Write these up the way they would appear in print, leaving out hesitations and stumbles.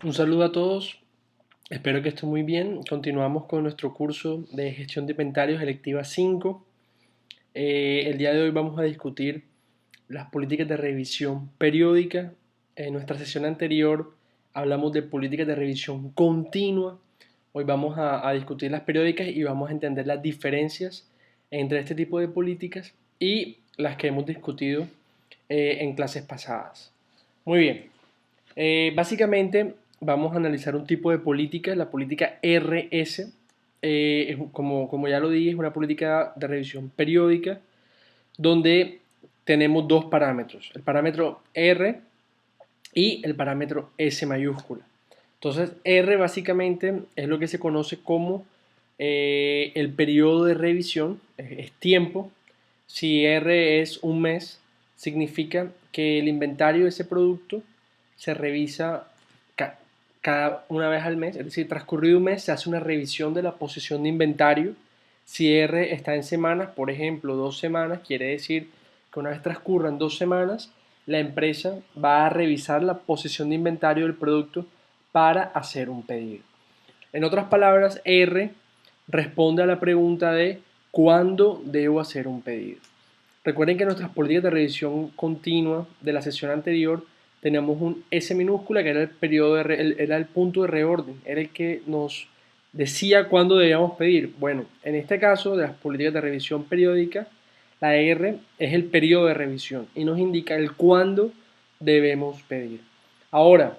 Un saludo a todos, espero que estén muy bien. Continuamos con nuestro curso de gestión de inventarios electiva 5. El día de hoy vamos a discutir las políticas de revisión periódica. En nuestra sesión anterior hablamos de políticas de revisión continua. Hoy vamos a discutir las periódicas y vamos a entender las diferencias entre este tipo de políticas y las que hemos discutido en clases pasadas. Muy bien. Básicamente vamos a analizar un tipo de política, la política RS. Como ya lo dije, es una política de revisión periódica donde tenemos dos parámetros, el parámetro R y el parámetro S mayúscula. Entonces R básicamente es lo que se conoce como el periodo de revisión, es tiempo. Si R es un mes, significa que el inventario de ese producto se revisa cada una vez al mes, es decir, transcurrido un mes se hace una revisión de la posición de inventario. Si R está en semanas, por ejemplo, 2 semanas, quiere decir que una vez transcurran 2 semanas, la empresa va a revisar la posición de inventario del producto para hacer un pedido. En otras palabras, R responde a la pregunta de ¿cuándo debo hacer un pedido? Recuerden que en nuestras políticas de revisión continua de la sesión anterior teníamos un S minúscula que era el periodo era el punto de reorden, era el que nos decía cuándo debíamos pedir. Bueno, en este caso de las políticas de revisión periódica, la R es el periodo de revisión y nos indica el cuándo debemos pedir. Ahora,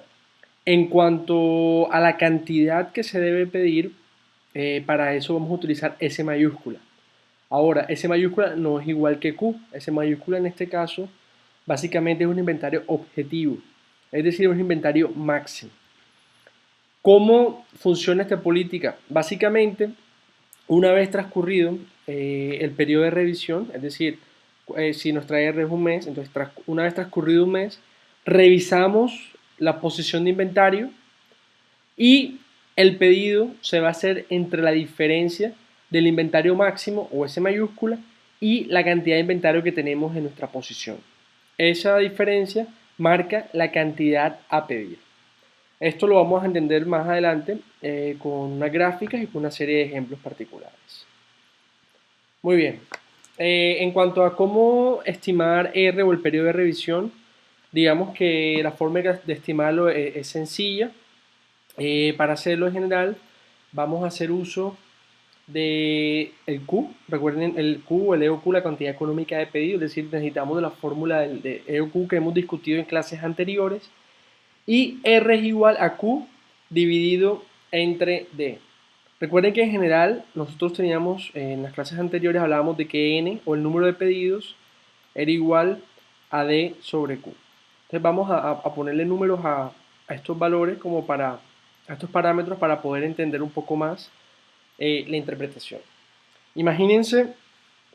en cuanto a la cantidad que se debe pedir, para eso vamos a utilizar S mayúscula. Ahora, S mayúscula no es igual que Q. S mayúscula en este caso básicamente es un inventario objetivo, es decir, un inventario máximo. ¿Cómo funciona esta política? Básicamente, una vez transcurrido el periodo de revisión, es decir, si nuestra R es un mes, entonces una vez transcurrido un mes, revisamos la posición de inventario y el pedido se va a hacer entre la diferencia del inventario máximo o S mayúscula y la cantidad de inventario que tenemos en nuestra posición. Esa diferencia marca la cantidad a pedir. Esto lo vamos a entender más adelante con unas gráficas y con una serie de ejemplos particulares. Muy bien. En cuanto a cómo estimar R o el periodo de revisión, digamos que la forma de estimarlo es sencilla. Para hacerlo en general, vamos a hacer uso de el Q. Recuerden el Q, el EOQ, la cantidad económica de pedido, es decir, necesitamos de la fórmula de EOQ que hemos discutido en clases anteriores. Y R es igual a Q dividido entre D. Recuerden que en general nosotros teníamos, en las clases anteriores hablábamos de que N o el número de pedidos era igual a D sobre Q. Entonces vamos a ponerle números a estos valores como a estos parámetros para poder entender un poco más la interpretación. Imagínense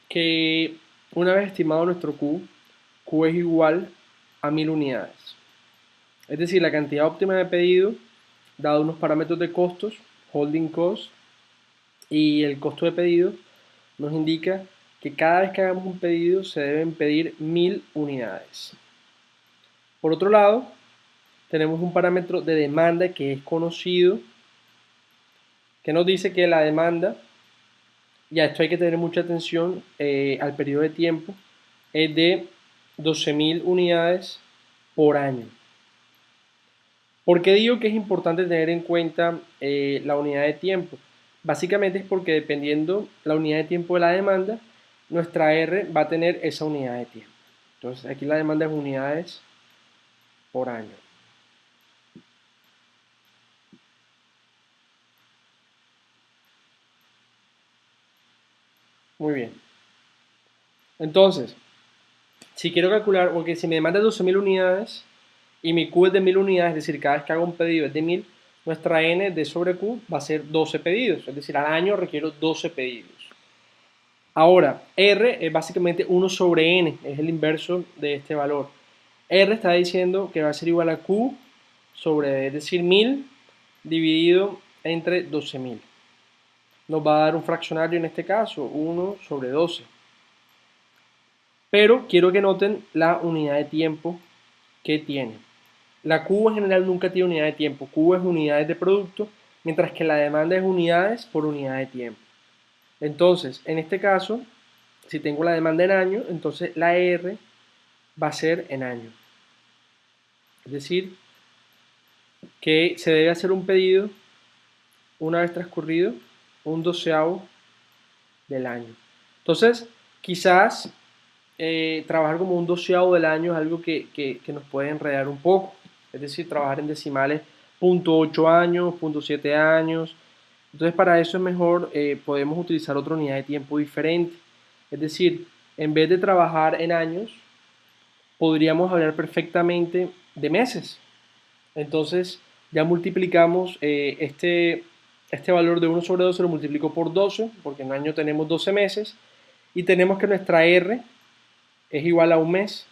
que una vez estimado nuestro Q es igual a 1000 unidades. Es decir, la cantidad óptima de pedido, dado unos parámetros de costos, holding cost y el costo de pedido, nos indica que cada vez que hagamos un pedido se deben pedir 1000 unidades. Por otro lado, tenemos un parámetro de demanda que es conocido, que nos dice que la demanda, y a esto hay que tener mucha atención al periodo de tiempo, es de 12.000 unidades por año. ¿Por qué digo que es importante tener en cuenta la unidad de tiempo? Básicamente es porque dependiendo la unidad de tiempo de la demanda, nuestra R va a tener esa unidad de tiempo. Entonces aquí la demanda es unidades por año. Muy bien. Entonces, si quiero calcular, porque si me demanda 12.000 unidades y mi Q es de 1000 unidades, es decir, cada vez que hago un pedido es de 1000, nuestra N de sobre Q va a ser 12 pedidos, es decir, al año requiero 12 pedidos. Ahora, R es básicamente 1 sobre N, es el inverso de este valor. R está diciendo que va a ser igual a Q sobre, es decir, 1000 dividido entre 12.000. Nos va a dar un fraccionario en este caso, 1 sobre 12. Pero quiero que noten la unidad de tiempo que tiene. La Q en general nunca tiene unidad de tiempo. Q es unidades de producto, mientras que la demanda es unidades por unidad de tiempo. Entonces, en este caso, si tengo la demanda en años, entonces la R va a ser en años. Es decir, que se debe hacer un pedido una vez transcurrido un doceavo del año. Entonces, quizás trabajar como un doceavo del año es algo que nos puede enredar un poco. Es decir, trabajar en decimales 0.8 años, 0.7 años. Entonces, para eso es mejor, podemos utilizar otra unidad de tiempo diferente. Es decir, en vez de trabajar en años, podríamos hablar perfectamente de meses. Entonces, ya multiplicamos este valor de 1/12, lo multiplico por 12, porque en año tenemos 12 meses, y tenemos que nuestra R es igual a un mes.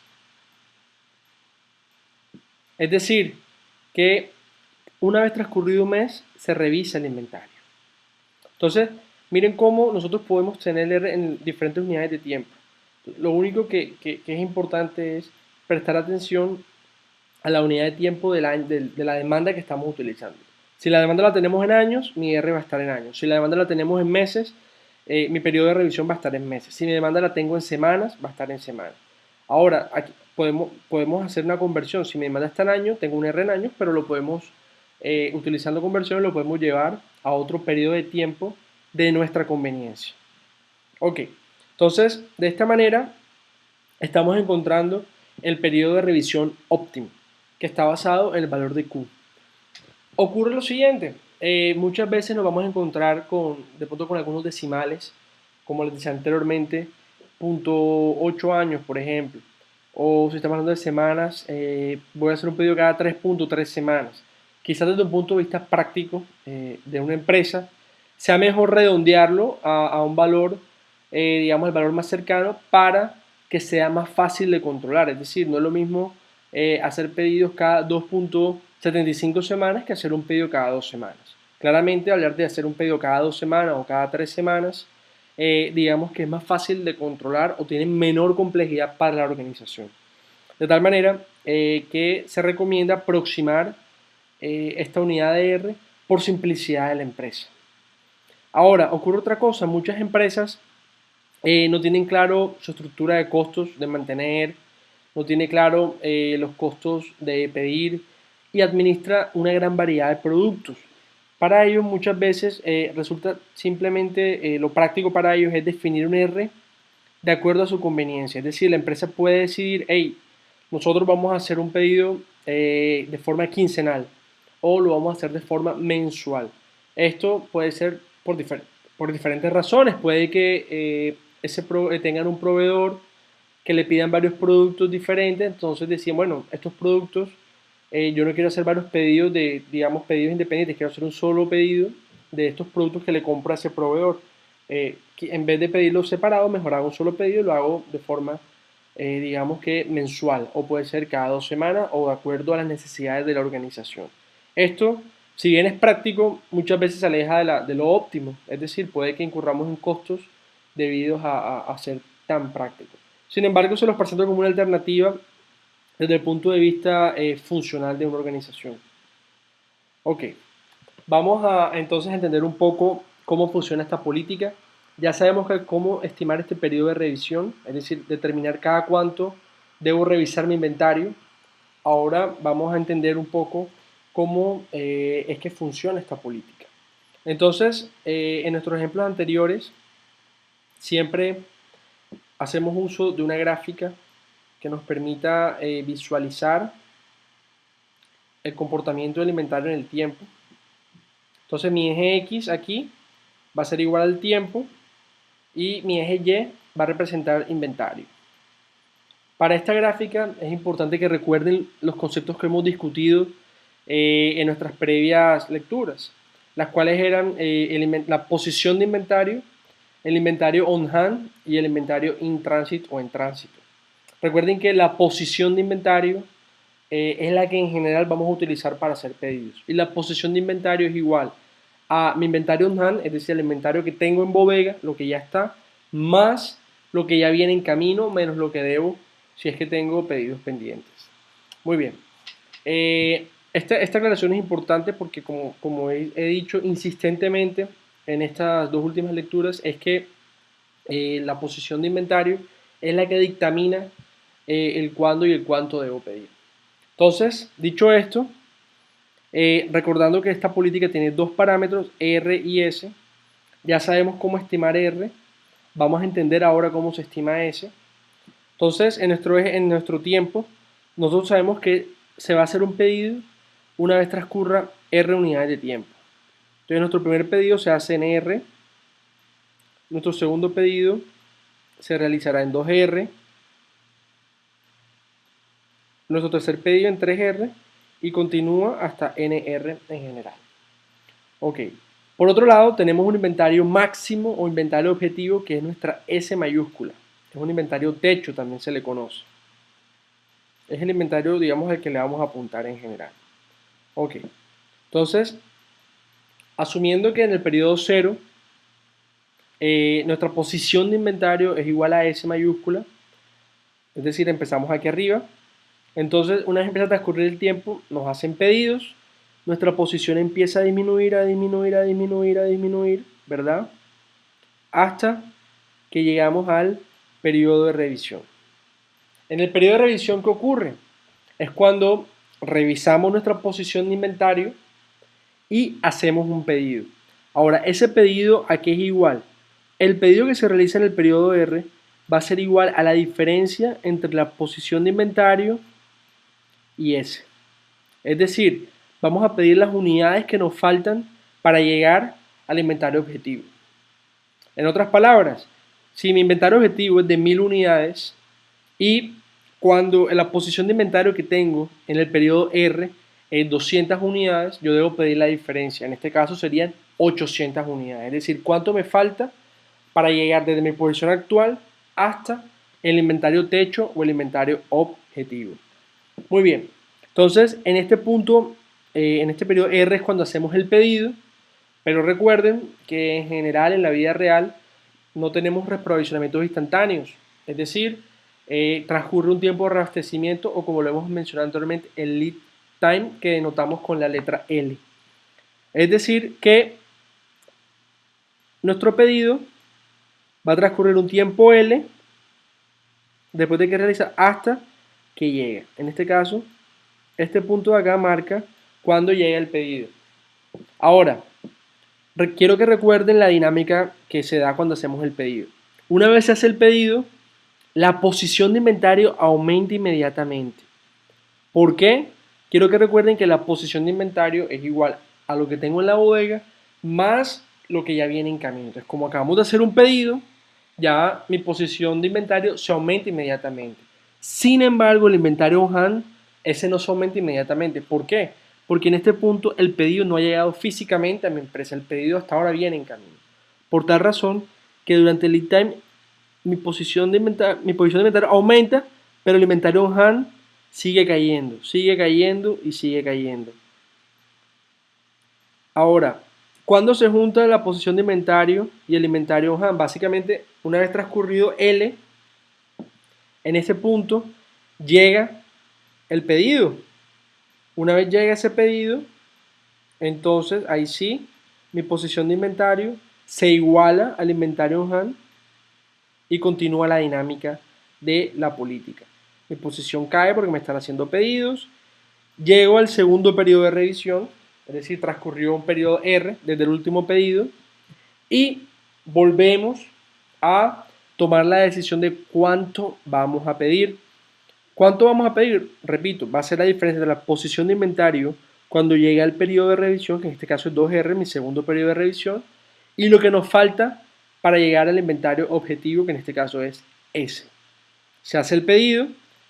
Es decir, que una vez transcurrido un mes, se revisa el inventario. Entonces, miren cómo nosotros podemos tener R en diferentes unidades de tiempo. Lo único que es importante es prestar atención a la unidad de tiempo de la demanda que estamos utilizando. Si la demanda la tenemos en años, mi R va a estar en años. Si la demanda la tenemos en meses, mi periodo de revisión va a estar en meses. Si mi demanda la tengo en semanas, va a estar en semanas. Ahora, aquí podemos hacer una conversión. Si mi demanda está en años, tengo un R en años, pero lo podemos, utilizando conversiones, lo podemos llevar a otro periodo de tiempo de nuestra conveniencia. Ok, entonces, de esta manera, estamos encontrando el periodo de revisión óptimo, que está basado en el valor de Q. Ocurre lo siguiente, muchas veces nos vamos a encontrar de pronto con algunos decimales, como les decía anteriormente, 0.8 años, por ejemplo, o si estamos hablando de semanas, voy a hacer un pedido cada 3.3 semanas. Quizás desde un punto de vista práctico de una empresa, sea mejor redondearlo a un valor, digamos, el valor más cercano para que sea más fácil de controlar. Es decir, no es lo mismo hacer pedidos cada 2.75 semanas que hacer un pedido cada 2 semanas. Claramente, hablar de hacer un pedido cada 2 semanas o cada 3 semanas, digamos que es más fácil de controlar o tiene menor complejidad para la organización. De tal manera que se recomienda aproximar esta unidad de R por simplicidad de la empresa. Ahora, ocurre otra cosa, muchas empresas no tienen claro su estructura de costos de mantener, no tiene claro los costos de pedir y administra una gran variedad de productos. Para ellos muchas veces resulta simplemente, lo práctico para ellos es definir un R de acuerdo a su conveniencia. Es decir, la empresa puede decidir, hey, nosotros vamos a hacer un pedido de forma quincenal o lo vamos a hacer de forma mensual. Esto puede ser por diferentes razones. Puede que tengan un proveedor que le pidan varios productos diferentes, entonces decían, bueno, estos productos, yo no quiero hacer varios pedidos digamos, pedidos independientes, quiero hacer un solo pedido de estos productos que le compro a ese proveedor. En vez de pedirlos separados, mejor hago un solo pedido y lo hago de forma, digamos que mensual, o puede ser cada 2 semanas o de acuerdo a las necesidades de la organización. Esto, si bien es práctico, muchas veces se aleja de lo óptimo, es decir, puede que incurramos en costos debido a ser tan práctico. Sin embargo, se los presento como una alternativa desde el punto de vista funcional de una organización. Ok, vamos a entonces entender un poco cómo funciona esta política. Ya sabemos cómo estimar este periodo de revisión, es decir, determinar cada cuánto debo revisar mi inventario. Ahora vamos a entender un poco cómo es que funciona esta política. Entonces, en nuestros ejemplos anteriores, siempre hacemos uso de una gráfica que nos permita visualizar el comportamiento del inventario en el tiempo. Entonces mi eje X aquí va a ser igual al tiempo y mi eje Y va a representar inventario. Para esta gráfica es importante que recuerden los conceptos que hemos discutido en nuestras previas lecturas, las cuales eran la posición de inventario, el inventario on hand y el inventario in transit o en tránsito. Recuerden que la posición de inventario es la que en general vamos a utilizar para hacer pedidos. Y la posición de inventario es igual a mi inventario on hand, es decir, el inventario que tengo en bodega, lo que ya está, más lo que ya viene en camino, menos lo que debo si es que tengo pedidos pendientes. Muy bien. Esta aclaración es importante porque, como he dicho insistentemente en estas dos últimas lecturas, es que la posición de inventario es la que dictamina el cuándo y el cuánto debo pedir. Entonces, dicho esto, recordando que esta política tiene dos parámetros, R y S, ya sabemos cómo estimar R, vamos a entender ahora cómo se estima S. Entonces, en nuestro tiempo, nosotros sabemos que se va a hacer un pedido una vez transcurra R unidades de tiempo. Entonces, nuestro primer pedido se hace en R, nuestro segundo pedido se realizará en 2R, nuestro tercer pedido en 3R y continúa hasta NR en general. Ok. Por otro lado, tenemos un inventario máximo o inventario objetivo que es nuestra S mayúscula. Es un inventario techo, también se le conoce. Es el inventario, digamos, al que le vamos a apuntar en general. Ok. Entonces, asumiendo que en el periodo 0 nuestra posición de inventario es igual a S mayúscula, es decir, empezamos aquí arriba. Entonces, una vez empieza a transcurrir el tiempo, nos hacen pedidos, nuestra posición empieza a disminuir, a disminuir, a disminuir, a disminuir, ¿verdad? Hasta que llegamos al periodo de revisión. En el periodo de revisión, ¿qué ocurre? Es cuando revisamos nuestra posición de inventario y hacemos un pedido. Ahora, ese pedido, ¿a qué es igual? El pedido que se realiza en el periodo R va a ser igual a la diferencia entre la posición de inventario y S. Es decir, vamos a pedir las unidades que nos faltan para llegar al inventario objetivo. En otras palabras, si mi inventario objetivo es de 1000 unidades y cuando la posición de inventario que tengo en el periodo R es 200 unidades, yo debo pedir la diferencia. En este caso serían 800 unidades. Es decir, cuánto me falta para llegar desde mi posición actual hasta el inventario techo o el inventario objetivo. Muy bien. Entonces, en este punto, en este periodo R es cuando hacemos el pedido, pero recuerden que en general en la vida real no tenemos reprovisionamientos instantáneos, es decir, transcurre un tiempo de reabastecimiento o como lo hemos mencionado anteriormente, el lead time que denotamos con la letra L. Es decir, que nuestro pedido va a transcurrir un tiempo L después de que realiza hasta que llegue. En este caso, este punto de acá marca cuando llega el pedido. Ahora, quiero que recuerden la dinámica que se da cuando hacemos el pedido. Una vez se hace el pedido, la posición de inventario aumenta inmediatamente. ¿Por qué? Quiero que recuerden que la posición de inventario es igual a lo que tengo en la bodega más lo que ya viene en camino. Entonces, como acabamos de hacer un pedido, ya mi posición de inventario se aumenta inmediatamente. Sin embargo, el inventario on hand, ese no se aumenta inmediatamente. ¿Por qué? Porque en este punto el pedido no ha llegado físicamente a mi empresa. El pedido hasta ahora viene en camino. Por tal razón que durante el lead time mi posición de inventario aumenta, pero el inventario on hand sigue cayendo y sigue cayendo. Ahora, ¿cuándo se junta la posición de inventario y el inventario on hand? Básicamente, una vez transcurrido L, en ese punto llega el pedido. Una vez llega ese pedido, entonces ahí sí, mi posición de inventario se iguala al inventario on hand y continúa la dinámica de la política. Mi posición cae porque me están haciendo pedidos. Llego al segundo periodo de revisión, es decir, transcurrió un periodo R desde el último pedido y volvemos a tomar la decisión de cuánto vamos a pedir. ¿Cuánto vamos a pedir? Repito, va a ser la diferencia de la posición de inventario cuando llegue al periodo de revisión, que en este caso es 2R, mi segundo periodo de revisión, y lo que nos falta para llegar al inventario objetivo, que en este caso es S. Se hace el pedido,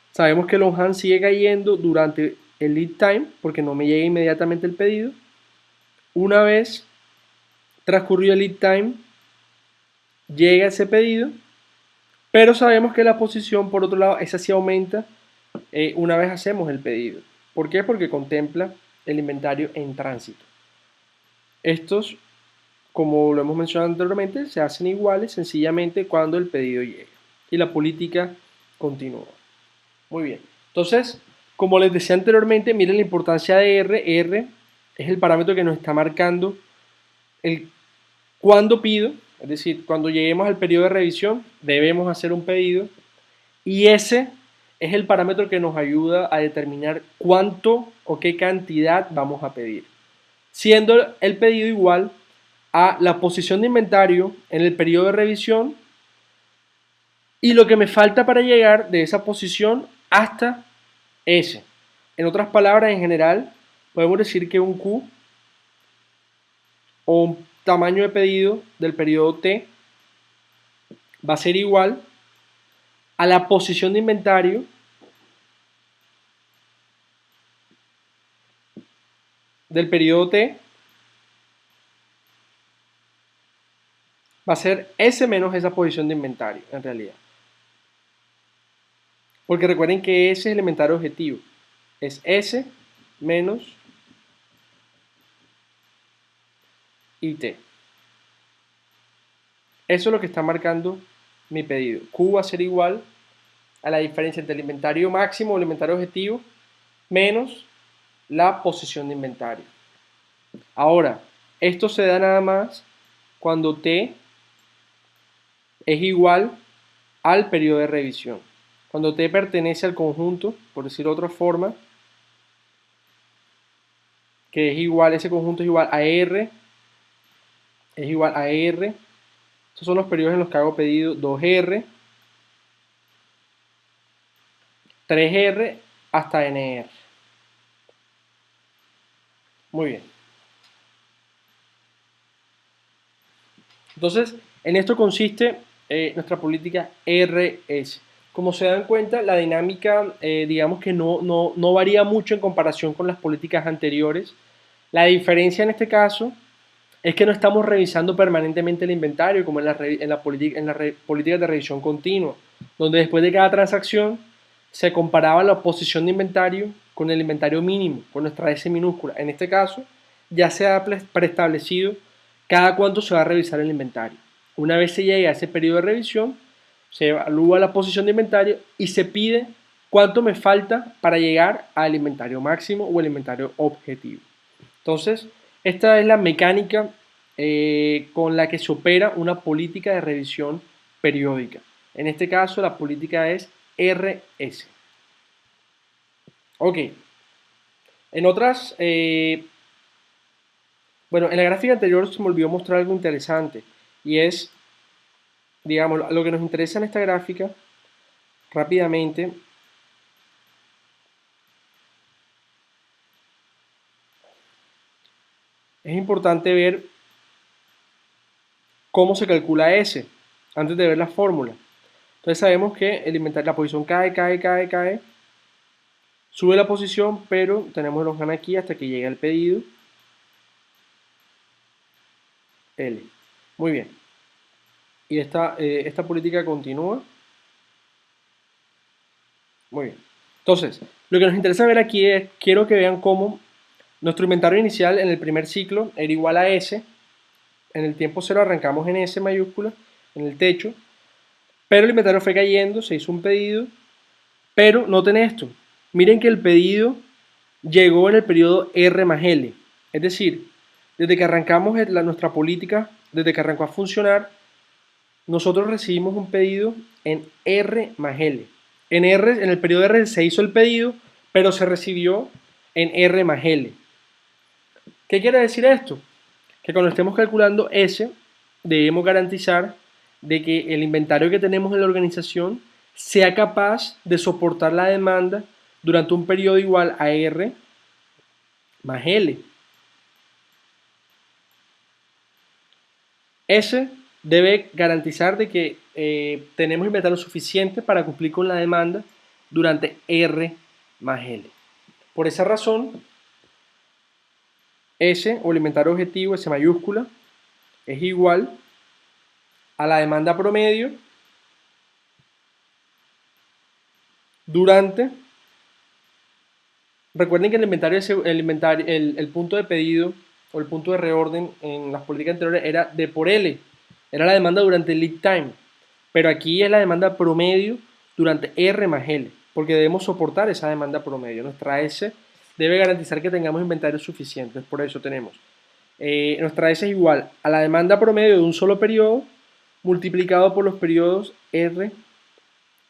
sabemos que el on hand sigue cayendo durante el lead time, porque no me llega inmediatamente el pedido. Una vez transcurrido el lead time, llega ese pedido, pero sabemos que la posición, por otro lado, esa sí aumenta una vez hacemos el pedido. ¿Por qué? Porque contempla el inventario en tránsito. Estos, como lo hemos mencionado anteriormente, se hacen iguales sencillamente cuando el pedido llega y la política continúa. Muy bien. Entonces, Como les decía anteriormente, miren la importancia de R. R es el parámetro que nos está marcando el cuándo pido, es decir, cuando lleguemos al periodo de revisión, debemos hacer un pedido. Y S es el parámetro que nos ayuda a determinar cuánto o qué cantidad vamos a pedir, siendo el pedido igual a la posición de inventario en el periodo de revisión y lo que me falta para llegar de esa posición hasta S. En otras palabras, en general, podemos decir que un Q o un tamaño de pedido del periodo T va a ser igual a la posición de inventario del periodo T, va a ser S menos esa posición de inventario, en realidad. Porque recuerden que ese es el inventario objetivo. Es S menos IT. Eso es lo que está marcando mi pedido. Q va a ser igual a la diferencia entre el inventario máximo o el inventario objetivo menos la posición de inventario. Ahora, esto se da nada más cuando T es igual al periodo de revisión. Cuando T pertenece al conjunto, por decirlo de otra forma, que es igual, ese conjunto es igual a R, es igual a R. Estos son los periodos en los que hago pedido 2R, 3R hasta NR. Muy bien. Entonces, en esto consiste nuestra política RS. Como se dan cuenta, la dinámica, digamos que no varía mucho en comparación con las políticas anteriores. La diferencia en este caso es que no estamos revisando permanentemente el inventario como en la política de revisión continua, donde después de cada transacción se comparaba la posición de inventario con el inventario mínimo, con nuestra S minúscula. En este caso, ya se ha preestablecido cada cuánto se va a revisar el inventario. Una vez se llegue a ese periodo de revisión, se evalúa la posición de inventario y se pide cuánto me falta para llegar al inventario máximo o el inventario objetivo. Entonces, esta es la mecánica con la que se opera una política de revisión periódica. En este caso, la política es RS. Ok. En otras, bueno, en la gráfica anterior se me olvidó mostrar algo interesante y es, digamos, lo que nos interesa en esta gráfica, rápidamente, es importante ver cómo se calcula S antes de ver la fórmula. Entonces sabemos que el inventario, la posición cae, sube la posición, pero tenemos los ganas aquí hasta que llegue el pedido L. Muy bien. Y esta política continúa. Muy bien. Entonces, lo que nos interesa ver aquí es, quiero que vean cómo nuestro inventario inicial en el primer ciclo era igual a S. En el tiempo cero arrancamos en S mayúscula, en el techo. Pero el inventario fue cayendo, se hizo un pedido. Pero noten esto. Miren que el pedido llegó en el periodo R más L. Es decir, desde que arrancamos nuestra política, desde que arrancó a funcionar, nosotros recibimos un pedido en R más L. En el periodo R se hizo el pedido, pero se recibió en R más L. ¿Qué quiere decir esto? Que cuando estemos calculando S, debemos garantizar de que el inventario que tenemos en la organización sea capaz de soportar la demanda durante un periodo igual a R más L. S debe garantizar de que tenemos inventario suficiente para cumplir con la demanda durante R más L. Por esa razón, S o el inventario objetivo, S mayúscula, es igual a la demanda promedio durante, recuerden que el punto de pedido o el punto de reorden en las políticas anteriores era D por L, era la demanda durante el lead time, pero aquí es la demanda promedio durante R más L. porque debemos soportar esa demanda promedio. Nuestra S debe garantizar que tengamos inventarios suficientes, por eso tenemos nuestra S es igual a la demanda promedio de un solo periodo multiplicado por los periodos R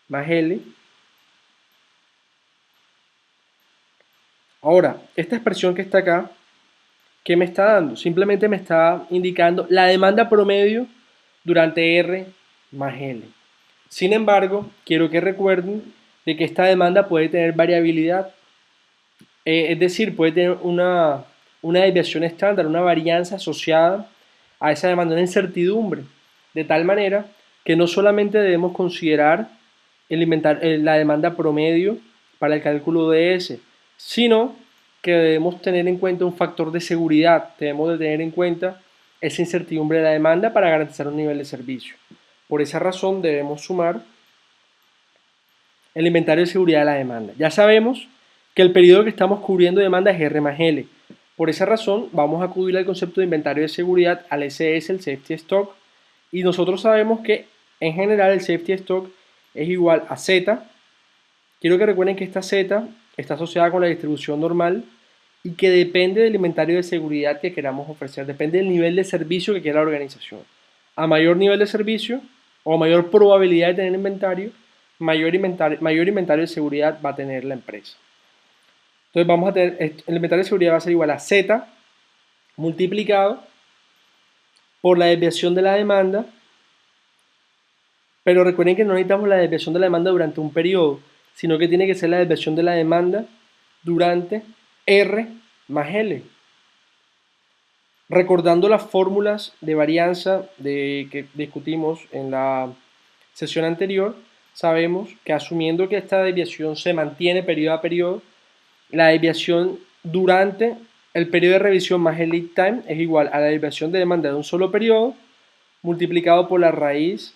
más L. Ahora, esta expresión que está acá, ¿qué me está dando? Simplemente me está indicando la demanda promedio durante R más L. Sin embargo, quiero que recuerden de que esta demanda puede tener variabilidad, es decir, puede tener una desviación estándar, una varianza asociada a esa demanda, una incertidumbre, de tal manera que no solamente debemos considerar la demanda promedio para el cálculo de S, sino que debemos tener en cuenta un factor de seguridad, debemos de tener en cuenta esa incertidumbre de la demanda para garantizar un nivel de servicio. Por esa razón debemos sumar el inventario de seguridad de la demanda. Ya sabemos que el periodo que estamos cubriendo de demanda es R más L. Por esa razón vamos a acudir al concepto de inventario de seguridad, al SS, el safety stock, y nosotros sabemos que en general el safety stock es igual a Z. Quiero que recuerden que esta Z está asociada con la distribución normal y que depende del inventario de seguridad que queramos ofrecer, depende del nivel de servicio que quiera la organización. A mayor nivel de servicio o mayor probabilidad de tener inventario, mayor inventario de seguridad va a tener la empresa. Entonces vamos a tener, el inventario de seguridad va a ser igual a Z multiplicado por la desviación de la demanda, pero recuerden que no necesitamos la desviación de la demanda durante un periodo, sino que tiene que ser la desviación de la demanda durante R más L. Recordando las fórmulas de varianza que discutimos en la sesión anterior, sabemos que asumiendo que esta desviación se mantiene periodo a periodo, la desviación durante el periodo de revisión más el lead time es igual a la desviación de demanda de un solo periodo multiplicado por la raíz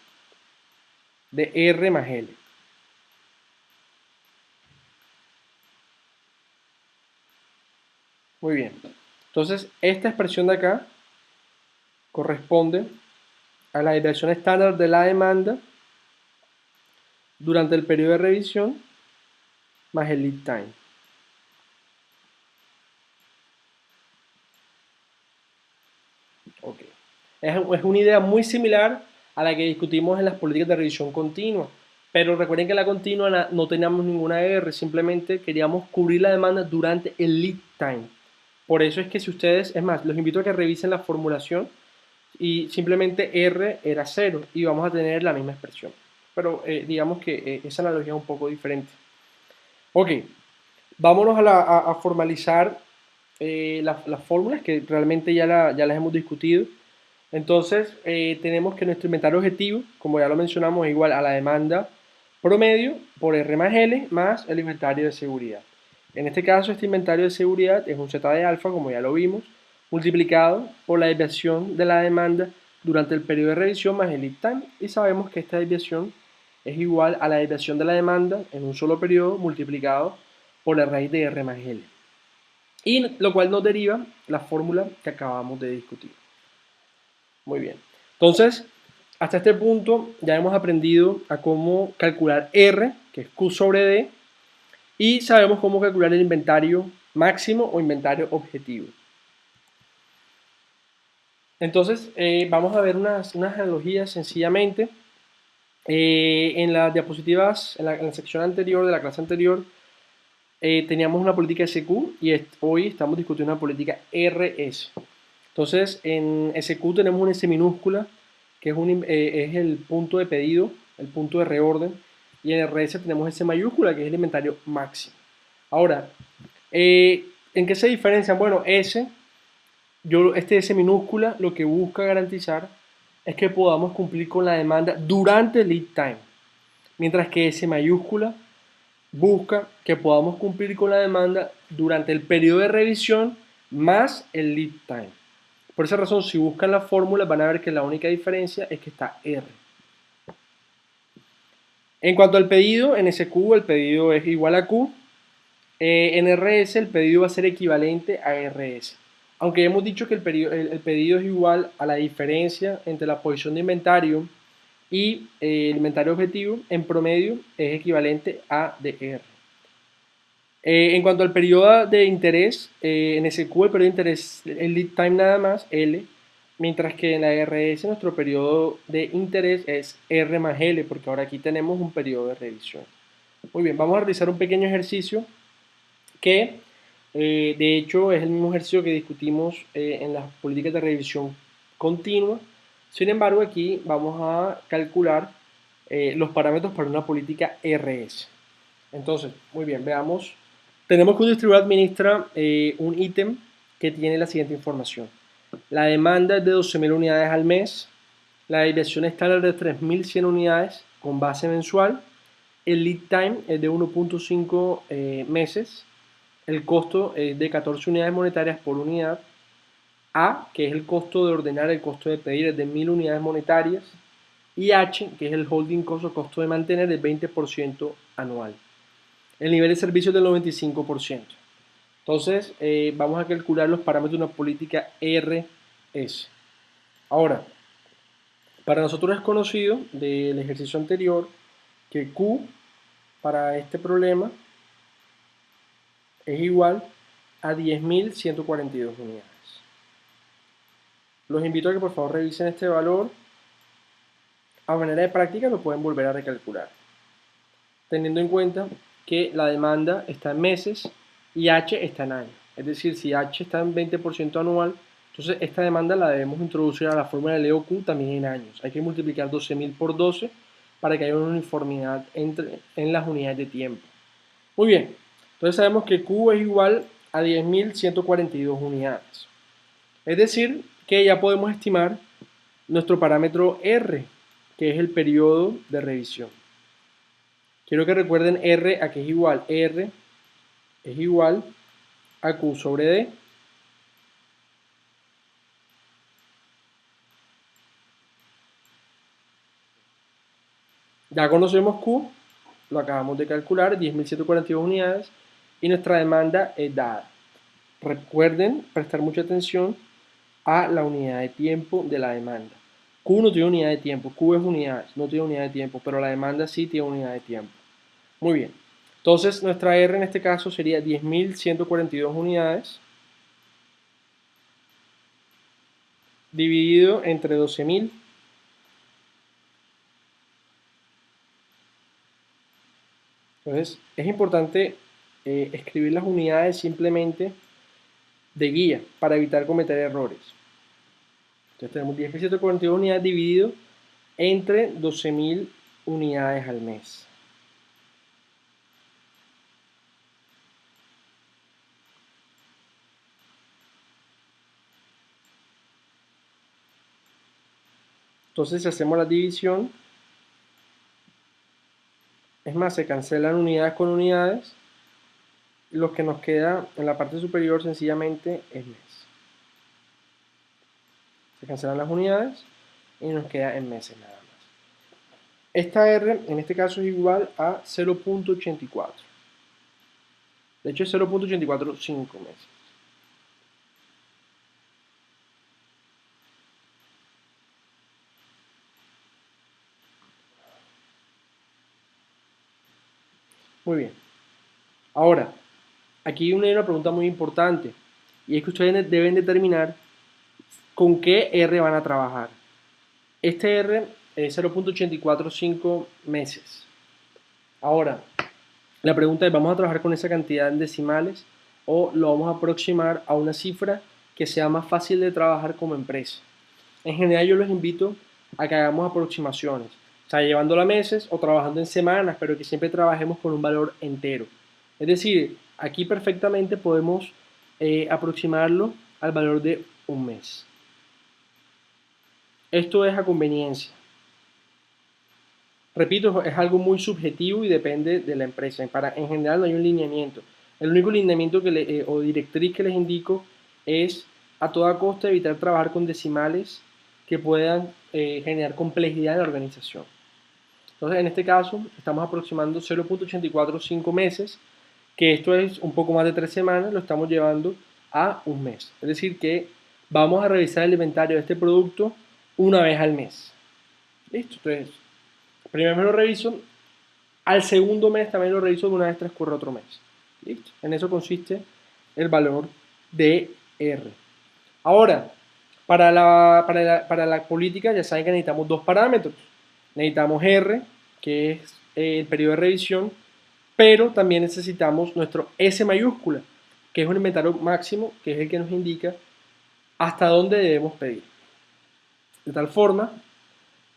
de R más L. Muy bien. Entonces, esta expresión de acá corresponde a la desviación estándar de la demanda durante el periodo de revisión más el lead time. Okay. Es una idea muy similar a la que discutimos en las políticas de revisión continua, pero recuerden que en la continua no teníamos ninguna R, simplemente queríamos cubrir la demanda durante el lead time. Por eso es que si ustedes, es más, los invito a que revisen la formulación y simplemente R era 0 y vamos a tener la misma expresión. Pero digamos que esa analogía es un poco diferente. Ok, vámonos a formalizar las fórmulas que realmente ya las hemos discutido. Entonces, tenemos que nuestro inventario objetivo, como ya lo mencionamos, es igual a la demanda promedio por R más L más el inventario de seguridad. En este caso, este inventario de seguridad es un Z de alfa, como ya lo vimos, multiplicado por la desviación de la demanda durante el periodo de revisión más el lead time, y sabemos que esta desviación es igual a la desviación de la demanda en un solo periodo multiplicado por la raíz de R más L. Y lo cual nos deriva la fórmula que acabamos de discutir. Muy bien. Entonces, hasta este punto ya hemos aprendido a cómo calcular R, que es Q sobre D, y sabemos cómo calcular el inventario máximo o inventario objetivo. Entonces, vamos a ver unas analogías sencillamente. En las diapositivas, en la sección anterior de la clase anterior, teníamos una política SQ y hoy estamos discutiendo una política RS. Entonces, en SQ tenemos una S minúscula, que es el punto de pedido, el punto de reorden, y en RS tenemos S mayúscula, que es el inventario máximo. Ahora, ¿en qué se diferencian? Bueno, este S minúscula lo que busca garantizar es que podamos cumplir con la demanda durante el lead time, mientras que S mayúscula busca que podamos cumplir con la demanda durante el periodo de revisión más el lead time. Por esa razón, si buscan la fórmula, van a ver que la única diferencia es que está R. En cuanto al pedido, en SQ el pedido es igual a Q. En RS el pedido va a ser equivalente a RS. Aunque hemos dicho que el pedido es igual a la diferencia entre la posición de inventario y el inventario objetivo en promedio es equivalente a DR. En cuanto al periodo de interés, en SQ el periodo de interés, el lead time nada más, L, mientras que en la RS nuestro periodo de interés es R más L, porque ahora aquí tenemos un periodo de revisión. Muy bien, vamos a realizar un pequeño ejercicio que de hecho es el mismo ejercicio que discutimos en las políticas de revisión continua. Sin embargo, aquí vamos a calcular los parámetros para una política RS. Entonces, muy bien, veamos. Tenemos que un distribuidor administra un ítem que tiene la siguiente información. La demanda es de 12.000 unidades al mes, la desviación estándar de 3.100 unidades con base mensual, el lead time es de 1.5 meses, el costo es de 14 unidades monetarias por unidad, A, que es el costo de ordenar, el costo de pedir es de 1.000 unidades monetarias, y H, que es el holding cost o costo de mantener, es 20% anual. El nivel de servicio es del 95%. Entonces, vamos a calcular los parámetros de una política RS. Ahora, para nosotros es conocido del ejercicio anterior que Q para este problema es igual a 10.142 unidades. Los invito a que por favor revisen este valor. A manera de práctica lo pueden volver a recalcular, teniendo en cuenta que la demanda está en meses y H está en años. Es decir, si H está en 20% anual, entonces esta demanda la debemos introducir a la fórmula de EOQ también en años. Hay que multiplicar 12.000 por 12 para que haya una uniformidad en las unidades de tiempo. Muy bien, entonces sabemos que Q es igual a 10.142 unidades. Es decir, que ya podemos estimar nuestro parámetro R, que es el periodo de revisión. Quiero que recuerden R a qué es igual. R es igual a Q sobre D. Ya conocemos Q, lo acabamos de calcular, 10.142 unidades, y nuestra demanda es dada. Recuerden prestar mucha atención a la unidad de tiempo de la demanda. Q no tiene unidad de tiempo, Q es unidades, no tiene unidad de tiempo, pero la demanda sí tiene unidad de tiempo. Muy bien, entonces nuestra R en este caso sería 10.142 unidades dividido entre 12.000. Entonces es importante escribir las unidades simplemente de guía para evitar cometer errores. Entonces tenemos 10.142 unidades dividido entre 12.000 unidades al mes. Entonces si hacemos la división, es más, se cancelan unidades con unidades, y lo que nos queda en la parte superior sencillamente es mes. Se cancelan las unidades y nos queda en meses nada más. Esta R en este caso es igual a 0.84. De hecho es 0.845 meses. Muy bien. Ahora, aquí hay una pregunta muy importante, y es que ustedes deben determinar con qué R van a trabajar. Este R es 0.845 meses. Ahora, la pregunta es, ¿vamos a trabajar con esa cantidad en decimales o lo vamos a aproximar a una cifra que sea más fácil de trabajar como empresa? En general yo los invito a que hagamos aproximaciones, o sea, llevándola a meses o trabajando en semanas, pero que siempre trabajemos con un valor entero. Es decir, aquí perfectamente podemos aproximarlo al valor de un mes. Esto es a conveniencia. Repito, es algo muy subjetivo y depende de la empresa. En general no hay un lineamiento. El único lineamiento o directriz que les indico es a toda costa evitar trabajar con decimales que puedan generar complejidad en la organización. Entonces, en este caso, estamos aproximando 0.845 meses, que esto es un poco más de 3 semanas, lo estamos llevando a un mes. Es decir, que vamos a revisar el inventario de este producto una vez al mes. Listo, entonces primer mes lo reviso, al segundo mes también lo reviso de una vez transcurre otro mes. ¿Listo? En eso consiste el valor de R. Ahora, para la política ya saben que necesitamos dos parámetros. Necesitamos R, que es el periodo de revisión, pero también necesitamos nuestro S mayúscula, que es un inventario máximo, que es el que nos indica hasta dónde debemos pedir. De tal forma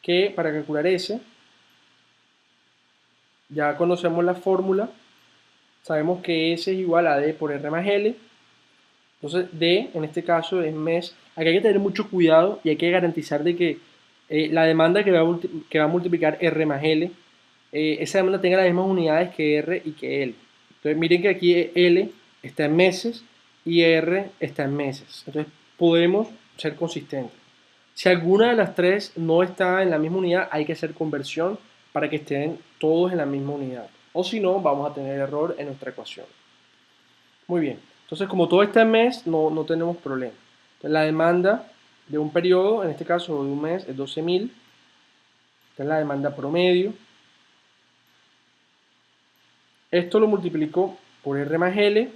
que para calcular S, ya conocemos la fórmula, sabemos que S es igual a D por R más L. Entonces D, en este caso, es mes. Aquí hay que tener mucho cuidado y hay que garantizar de que la demanda que va a multiplicar R más L, esa demanda tenga las mismas unidades que R y que L. Entonces miren que aquí L está en meses y R está en meses. Entonces podemos ser consistentes. Si alguna de las tres no está en la misma unidad, hay que hacer conversión para que estén todos en la misma unidad. O si no, vamos a tener error en nuestra ecuación. Muy bien. Entonces, como todo está en mes, no tenemos problema. Entonces, la demanda de un periodo, en este caso de un mes, es 12.000. Esta es la demanda promedio. Esto lo multiplico por R más L.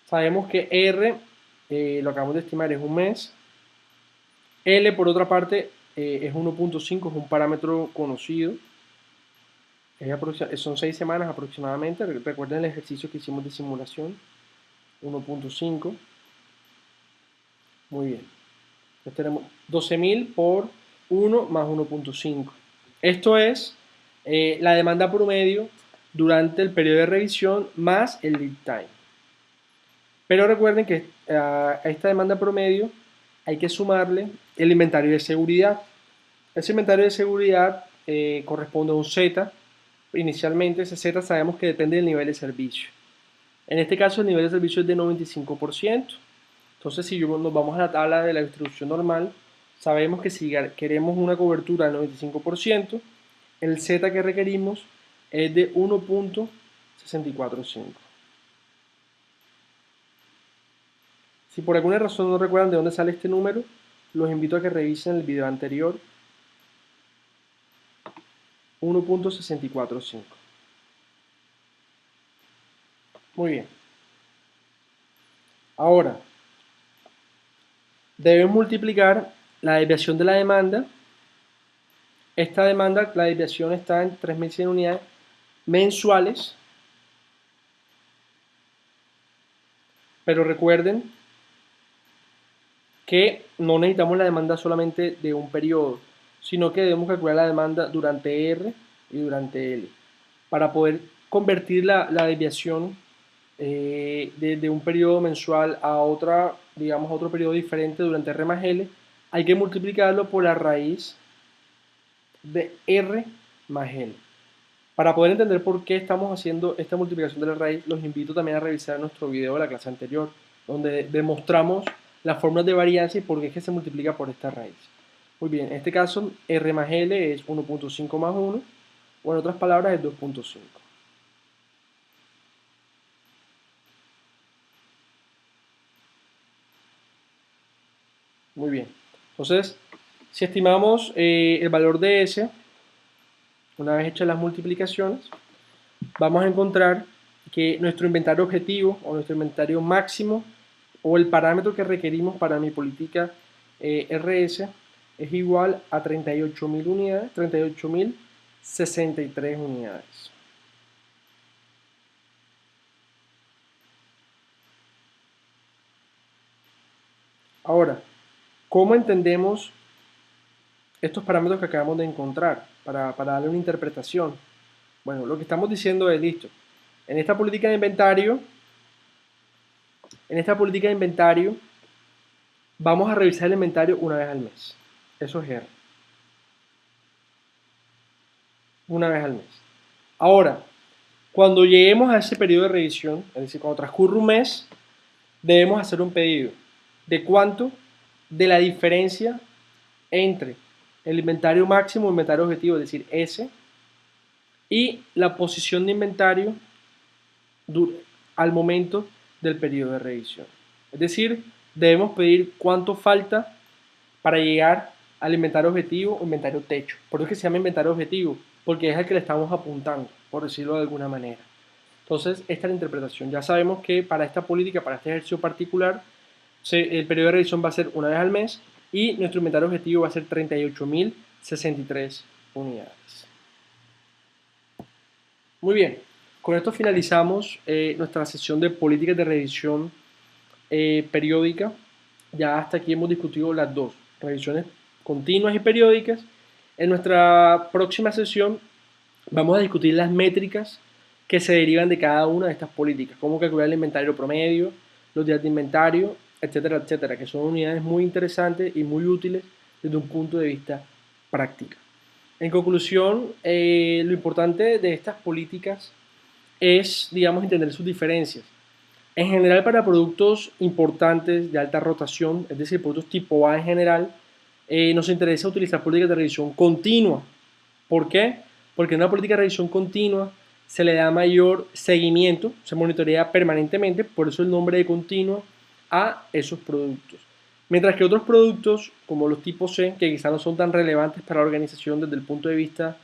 Sabemos que R, lo acabamos de estimar, es un mes. L, por otra parte, es 1.5, es un parámetro conocido. Son 6 semanas aproximadamente. Recuerden el ejercicio que hicimos de simulación. 1.5. Muy bien. Entonces tenemos 12.000 por 1 más 1.5. Esto es la demanda promedio durante el periodo de revisión más el lead time. Pero recuerden que a esta demanda promedio hay que sumarle el inventario de seguridad. Ese inventario de seguridad corresponde a un Z. Inicialmente ese Z sabemos que depende del nivel de servicio. En este caso el nivel de servicio es de 95%. Entonces si nos vamos a la tabla de la distribución normal, sabemos que si queremos una cobertura del 95%, el Z que requerimos es de 1.645. Si por alguna razón no recuerdan de dónde sale este número, los invito a que revisen el video anterior. 1.645. Muy bien. Ahora, debemos multiplicar la desviación de la demanda. Esta demanda, la desviación está en 3.100 unidades mensuales. Pero recuerden que no necesitamos la demanda solamente de un periodo, sino que debemos calcular la demanda durante R y durante L. Para poder convertir la desviación de un periodo mensual a otra, digamos, a otro periodo diferente durante R más L, hay que multiplicarlo por la raíz de R más L. Para poder entender por qué estamos haciendo esta multiplicación de la raíz, los invito también a revisar nuestro video de la clase anterior, donde demostramos las fórmulas de varianza y por qué es que se multiplica por esta raíz. Muy bien, en este caso R más L es 1.5 más 1, o en otras palabras es 2.5. Muy bien, entonces si estimamos el valor de S, una vez hechas las multiplicaciones, vamos a encontrar que nuestro inventario objetivo o nuestro inventario máximo o el parámetro que requerimos para mi política RS es igual a 38.000 unidades, 38.063 unidades. Ahora, ¿cómo entendemos estos parámetros que acabamos de encontrar para darle una interpretación? Bueno, lo que estamos diciendo es, listo, en esta política de inventario, vamos a revisar el inventario una vez al mes. Eso es R. Una vez al mes. Ahora, cuando lleguemos a ese periodo de revisión, es decir, cuando transcurre un mes, debemos hacer un pedido. ¿De cuánto? De la diferencia entre el inventario máximo, inventario objetivo, es decir, S, y la posición de inventario al momento del periodo de revisión. Es decir, debemos pedir cuánto falta para llegar al inventario objetivo o inventario techo. Por eso es que se llama inventario objetivo, porque es al que le estamos apuntando, por decirlo de alguna manera. Entonces, esta es la interpretación. Ya sabemos que para esta política, para este ejercicio particular, el periodo de revisión va a ser una vez al mes y nuestro inventario objetivo va a ser 38.063 unidades. Muy bien, con esto finalizamos nuestra sesión de políticas de revisión periódica. Ya hasta aquí hemos discutido las dos, revisiones continuas y periódicas. En nuestra próxima sesión vamos a discutir las métricas que se derivan de cada una de estas políticas, cómo calcular el inventario promedio, los días de inventario, etcétera, etcétera, que son unidades muy interesantes y muy útiles desde un punto de vista práctico. En conclusión, lo importante de estas políticas es, digamos, entender sus diferencias. En general, para productos importantes de alta rotación, es decir, productos tipo A en general, nos interesa utilizar políticas de revisión continua. ¿Por qué? Porque en una política de revisión continua se le da mayor seguimiento, se monitorea permanentemente, por eso el nombre de continua, a esos productos. Mientras que otros productos, como los tipos C, que quizás no son tan relevantes para la organización desde el punto de vista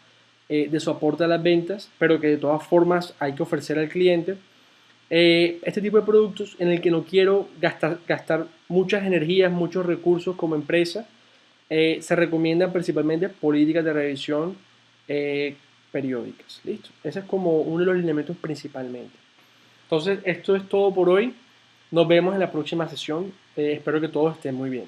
de su aporte a las ventas, pero que de todas formas hay que ofrecer al cliente, este tipo de productos en el que no quiero gastar muchas energías, muchos recursos como empresa, se recomiendan principalmente políticas de revisión periódicas. ¿Listo? Ese es como uno de los lineamientos principalmente. Entonces, esto es todo por hoy. Nos vemos en la próxima sesión. Espero que todos estén muy bien.